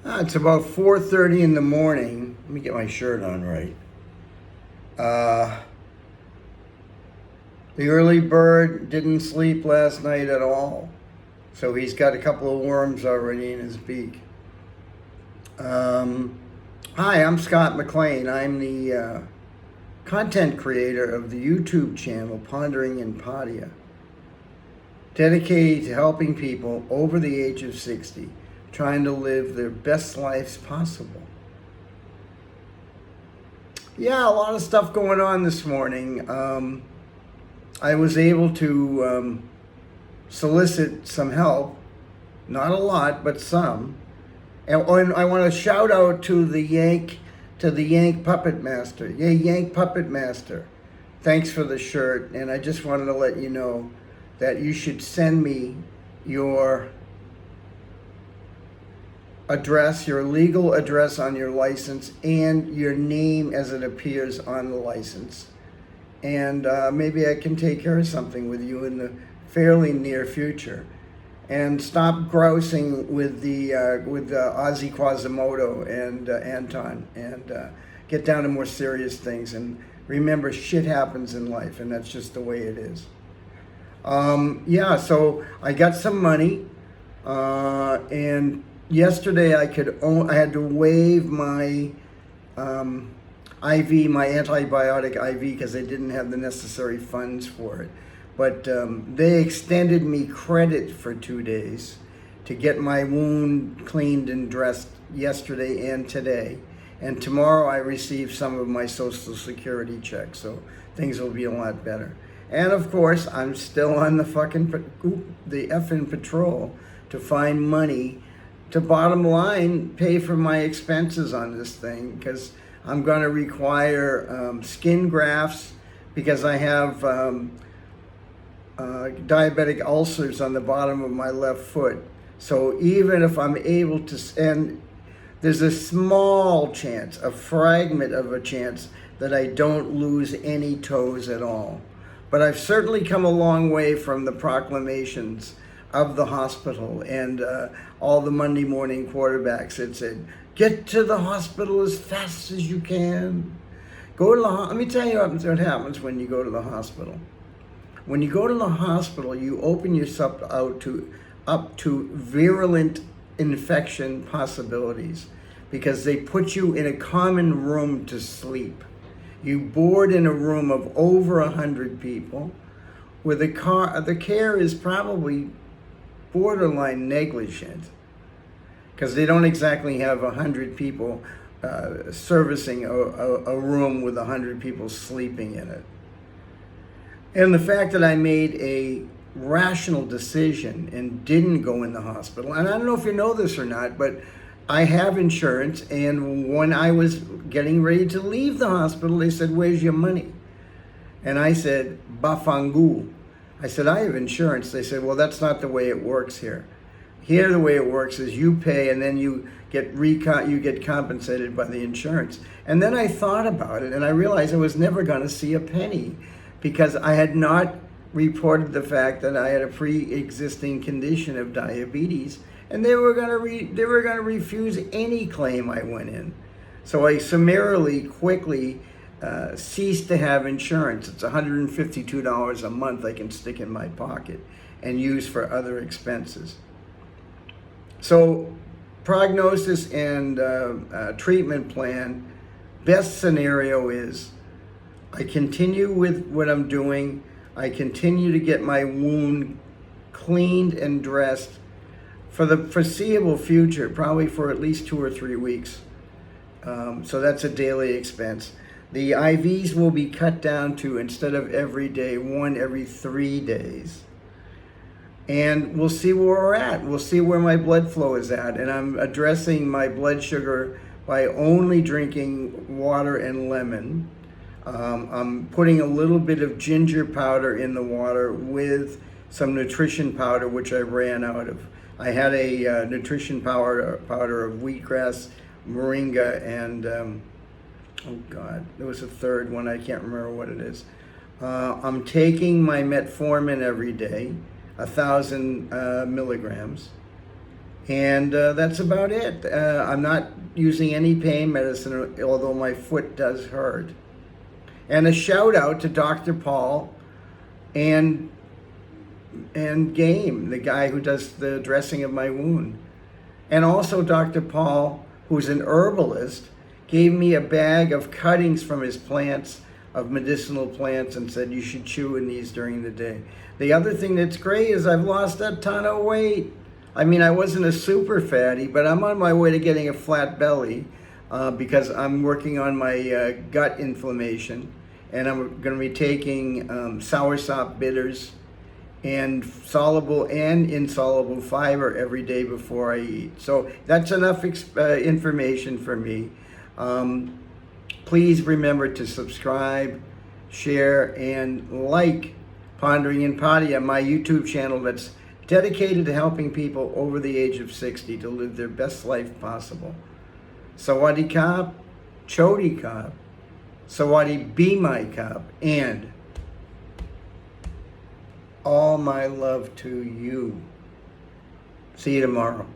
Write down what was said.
It's about 4:30 in the morning. Let me get my shirt on right. Uh, the early bird didn't sleep last night at all, so he's got a couple of worms already in his beak. Um, Hi, I'm Scott McLean. I'm the content creator of the YouTube channel Pondering in Pattaya, dedicated to helping people over the age of 60 trying to live their best lives possible. Yeah, a lot of stuff going on this morning. I was able to solicit some help, not a lot, but some. And I want to shout out to the Yank Puppet Master. Yeah, Yank Puppet Master. Thanks for the shirt, and I just wanted to let you know that you should send me your address, your legal address on your license, and your name as it appears on the license. And maybe I can take care of something with you in the fairly near future. And stop grousing with the Ozzy Quasimodo and Anton, and get down to more serious things. And remember, shit happens in life, and that's just the way it is. Yeah, so I got some money, and yesterday I had to waive my IV, my antibiotic IV, because they didn't have the necessary funds for it. But they extended me credit for 2 days to get my wound cleaned and dressed yesterday and today. And tomorrow I receive some of my Social Security checks, so things will be a lot better. And of course, I'm still on the effing patrol to find money to, bottom line, pay for my expenses on this thing, because I'm going to require skin grafts because I have diabetic ulcers on the bottom of my left foot. So even if I'm able to, and there's a small chance, a fragment of a chance, that I don't lose any toes at all. But I've certainly come a long way from the proclamations of the hospital and all the Monday morning quarterbacks that said, get to the hospital as fast as you can. Let me tell you what happens when you go to the hospital. When you go to the hospital, you open yourself up to virulent infection possibilities, because they put you in a common room to sleep. You board in a room of over 100 people, where the care is probably borderline negligent, because they don't exactly have 100 people servicing a room with 100 people sleeping in it. And the fact that I made a rational decision and didn't go in the hospital, and I don't know if you know this or not, but I have insurance, and when I was getting ready to leave the hospital, they said, where's your money? And I said, Bafangu. I said, I have insurance. They said, well, that's not the way it works here. Here, the way it works is you pay, and then you get compensated by the insurance. And then I thought about it, and I realized I was never going to see a penny, because I had not reported the fact that I had a pre-existing condition of diabetes, and they were going to refuse any claim I went in. So I summarily, quickly ceased to have insurance. It's $152 a month I can stick in my pocket and use for other expenses. So prognosis and treatment plan, best scenario is I continue with what I'm doing. I continue to get my wound cleaned and dressed for the foreseeable future, probably for at least 2 or 3 weeks. So that's a daily expense. The IVs will be cut down to, instead of every day, 1 every 3 days. And we'll see where we're at. We'll see where my blood flow is at. And I'm addressing my blood sugar by only drinking water and lemon. I'm putting a little bit of ginger powder in the water with some nutrition powder, which I ran out of. I had a nutrition powder of wheatgrass, moringa, and oh God, there was a third one. I can't remember what it is. I'm taking my metformin every day, 1,000 milligrams. And that's about it. I'm not using any pain medicine, although my foot does hurt. And a shout out to Dr. Paul and Game, the guy who does the dressing of my wound. And also Dr. Paul, who's an herbalist, gave me a bag of cuttings from his plants, of medicinal plants, and said you should chew in these during the day. The other thing that's great is I've lost a ton of weight. I mean, I wasn't a super fatty, but I'm on my way to getting a flat belly because I'm working on my gut inflammation. And I'm going to be taking soursop bitters and soluble and insoluble fiber every day before I eat. So that's enough information for me. Please remember to subscribe, share, and like Pondering in Pattaya, my YouTube channel that's dedicated to helping people over the age of 60 to live their best life possible. Sawadee Kap, Chodi Kap, Sawadee Be My Kap, and all my love to you. See you tomorrow.